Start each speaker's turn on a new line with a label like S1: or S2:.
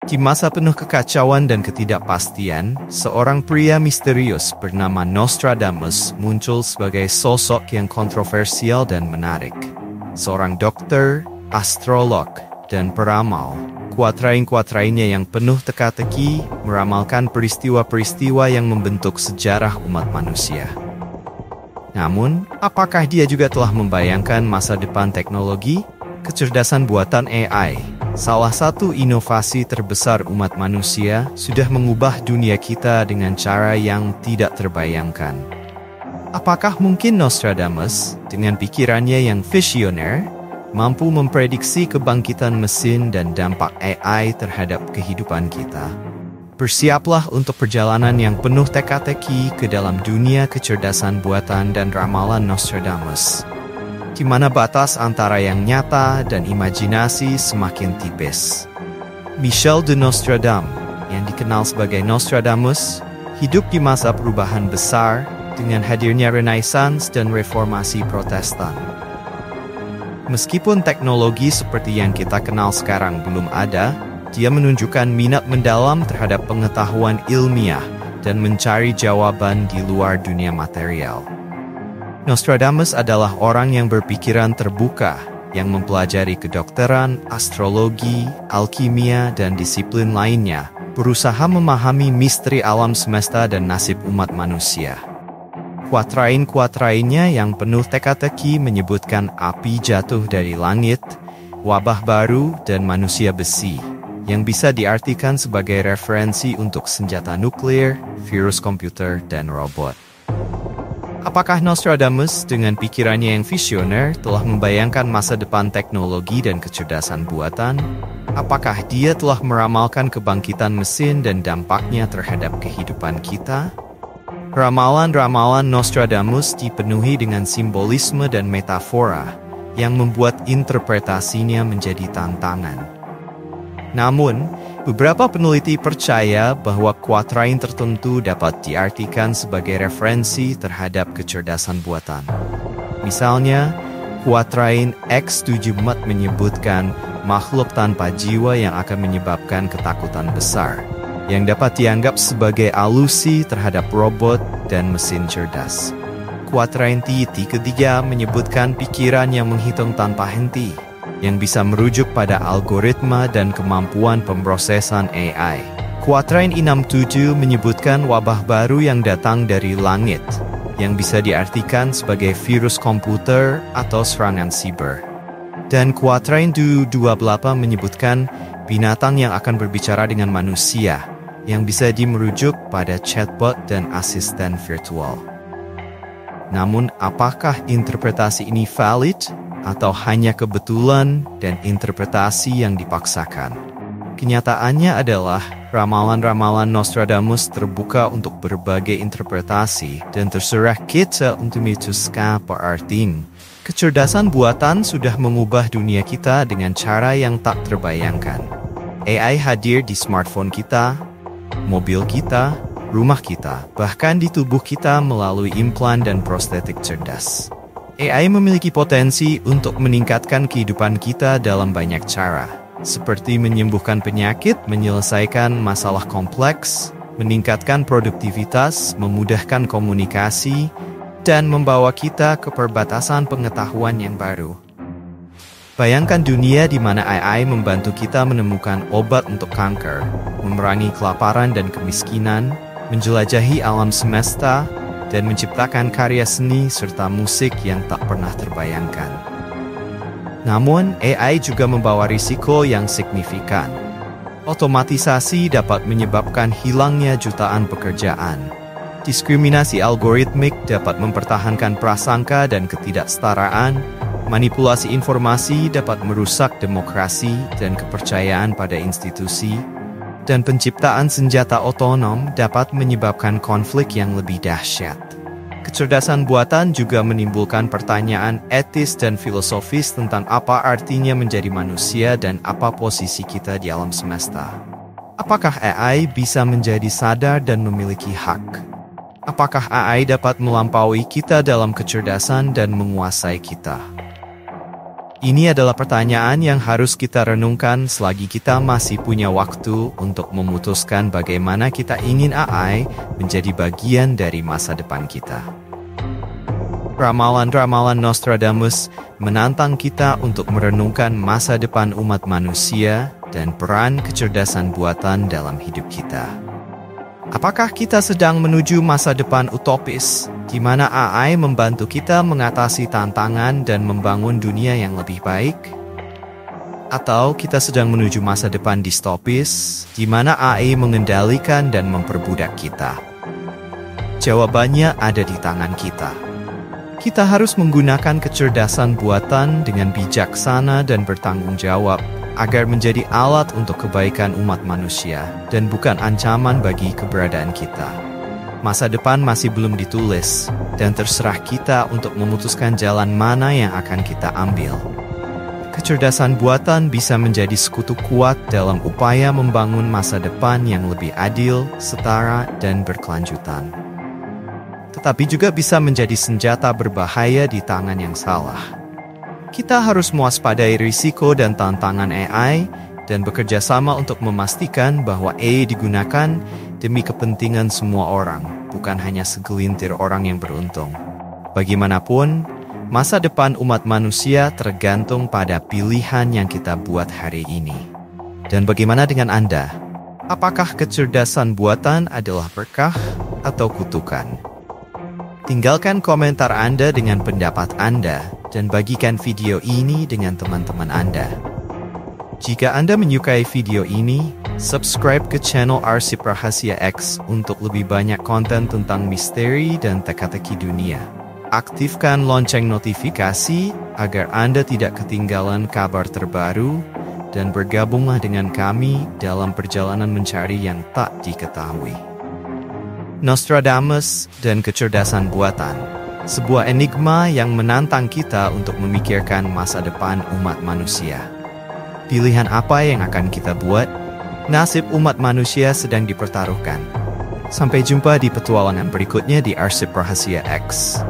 S1: Di masa penuh kekacauan dan ketidakpastian, seorang pria misterius bernama Nostradamus muncul sebagai sosok yang kontroversial dan menarik. Seorang dokter, astrolog, dan peramal. Kuatrain-kuatrainnya yang penuh teka-teki meramalkan peristiwa-peristiwa yang membentuk sejarah umat manusia. Namun, apakah dia juga telah membayangkan masa depan teknologi? Kecerdasan buatan AI, salah satu inovasi terbesar umat manusia, sudah mengubah dunia kita dengan cara yang tidak terbayangkan. Apakah mungkin Nostradamus, dengan pikirannya yang visioner, mampu memprediksi kebangkitan mesin dan dampak AI terhadap kehidupan kita? Bersiaplah untuk perjalanan yang penuh teka-teki ke dalam dunia kecerdasan buatan dan ramalan Nostradamus, di mana batas antara yang nyata dan imajinasi semakin tipis. Michel de Nostradam, yang dikenal sebagai Nostradamus, hidup di masa perubahan besar dengan hadirnya Renaissance dan Reformasi Protestan. Meskipun teknologi seperti yang kita kenal sekarang belum ada, dia menunjukkan minat mendalam terhadap pengetahuan ilmiah dan mencari jawaban di luar dunia material. Nostradamus adalah orang yang berpikiran terbuka, yang mempelajari kedokteran, astrologi, alkimia, dan disiplin lainnya, berusaha memahami misteri alam semesta dan nasib umat manusia. Kuatrain-kuatrainnya yang penuh teka-teki menyebutkan api jatuh dari langit, wabah baru, dan manusia besi, yang bisa diartikan sebagai referensi untuk senjata nuklir, virus komputer, dan robot. Apakah Nostradamus dengan pikirannya yang visioner telah membayangkan masa depan teknologi dan kecerdasan buatan? Apakah dia telah meramalkan kebangkitan mesin dan dampaknya terhadap kehidupan kita? Ramalan-ramalan Nostradamus dipenuhi dengan simbolisme dan metafora yang membuat interpretasinya menjadi tantangan. Namun, beberapa peneliti percaya bahwa kuatrain tertentu dapat diartikan sebagai referensi terhadap kecerdasan buatan. Misalnya, kuatrain X74 menyebutkan makhluk tanpa jiwa yang akan menyebabkan ketakutan besar, yang dapat dianggap sebagai alusi terhadap robot dan mesin cerdas. Kuatrain T ketiga menyebutkan pikiran yang menghitung tanpa henti, yang bisa merujuk pada algoritma dan kemampuan pemrosesan AI. Kuatrain 67 menyebutkan wabah baru yang datang dari langit, yang bisa diartikan sebagai virus komputer atau serangan siber. Dan kuatrain 28 menyebutkan binatang yang akan berbicara dengan manusia, yang bisa dimerujuk pada chatbot dan asisten virtual. Namun, apakah interpretasi ini valid? Atau hanya kebetulan dan interpretasi yang dipaksakan? Kenyataannya adalah ramalan-ramalan Nostradamus terbuka untuk berbagai interpretasi dan terserah kita untuk memutuskan apa artinya. Kecerdasan buatan sudah mengubah dunia kita dengan cara yang tak terbayangkan. AI hadir di smartphone kita, mobil kita, rumah kita, bahkan di tubuh kita melalui implan dan prostetik cerdas. AI memiliki potensi untuk meningkatkan kehidupan kita dalam banyak cara, seperti menyembuhkan penyakit, menyelesaikan masalah kompleks, meningkatkan produktivitas, memudahkan komunikasi, dan membawa kita ke perbatasan pengetahuan yang baru. Bayangkan dunia di mana AI membantu kita menemukan obat untuk kanker, memerangi kelaparan dan kemiskinan, menjelajahi alam semesta, dan menciptakan karya seni serta musik yang tak pernah terbayangkan. Namun, AI juga membawa risiko yang signifikan. Otomatisasi dapat menyebabkan hilangnya jutaan pekerjaan. Diskriminasi algoritmik dapat mempertahankan prasangka dan ketidaksetaraan. Manipulasi informasi dapat merusak demokrasi dan kepercayaan pada institusi. Dan penciptaan senjata otonom dapat menyebabkan konflik yang lebih dahsyat. Kecerdasan buatan juga menimbulkan pertanyaan etis dan filosofis tentang apa artinya menjadi manusia dan apa posisi kita di alam semesta. Apakah AI bisa menjadi sadar dan memiliki hak? Apakah AI dapat melampaui kita dalam kecerdasan dan menguasai kita? Ini adalah pertanyaan yang harus kita renungkan selagi kita masih punya waktu untuk memutuskan bagaimana kita ingin AI menjadi bagian dari masa depan kita. Ramalan-ramalan Nostradamus menantang kita untuk merenungkan masa depan umat manusia dan peran kecerdasan buatan dalam hidup kita. Apakah kita sedang menuju masa depan utopis, di mana AI membantu kita mengatasi tantangan dan membangun dunia yang lebih baik? Atau kita sedang menuju masa depan distopis, di mana AI mengendalikan dan memperbudak kita? Jawabannya ada di tangan kita. Kita harus menggunakan kecerdasan buatan dengan bijaksana dan bertanggung jawab, agar menjadi alat untuk kebaikan umat manusia dan bukan ancaman bagi keberadaan kita. Masa depan masih belum ditulis, dan terserah kita untuk memutuskan jalan mana yang akan kita ambil. Kecerdasan buatan bisa menjadi sekutu kuat dalam upaya membangun masa depan yang lebih adil, setara, dan berkelanjutan. Tetapi juga bisa menjadi senjata berbahaya di tangan yang salah. Kita harus mewaspadai risiko dan tantangan AI dan bekerja sama untuk memastikan bahwa AI digunakan demi kepentingan semua orang, bukan hanya segelintir orang yang beruntung. Bagaimanapun, masa depan umat manusia tergantung pada pilihan yang kita buat hari ini. Dan bagaimana dengan Anda? Apakah kecerdasan buatan adalah berkah atau kutukan? Tinggalkan komentar Anda dengan pendapat Anda dan bagikan video ini dengan teman-teman Anda. Jika Anda menyukai video ini, subscribe ke channel Arsip Rahasia X untuk lebih banyak konten tentang misteri dan teka-teki dunia. Aktifkan lonceng notifikasi agar Anda tidak ketinggalan kabar terbaru dan bergabunglah dengan kami dalam perjalanan mencari yang tak diketahui. Nostradamus dan kecerdasan buatan, sebuah enigma yang menantang kita untuk memikirkan masa depan umat manusia. Pilihan apa yang akan kita buat? Nasib umat manusia sedang dipertaruhkan. Sampai jumpa di petualangan berikutnya di Arsip Rahasia X.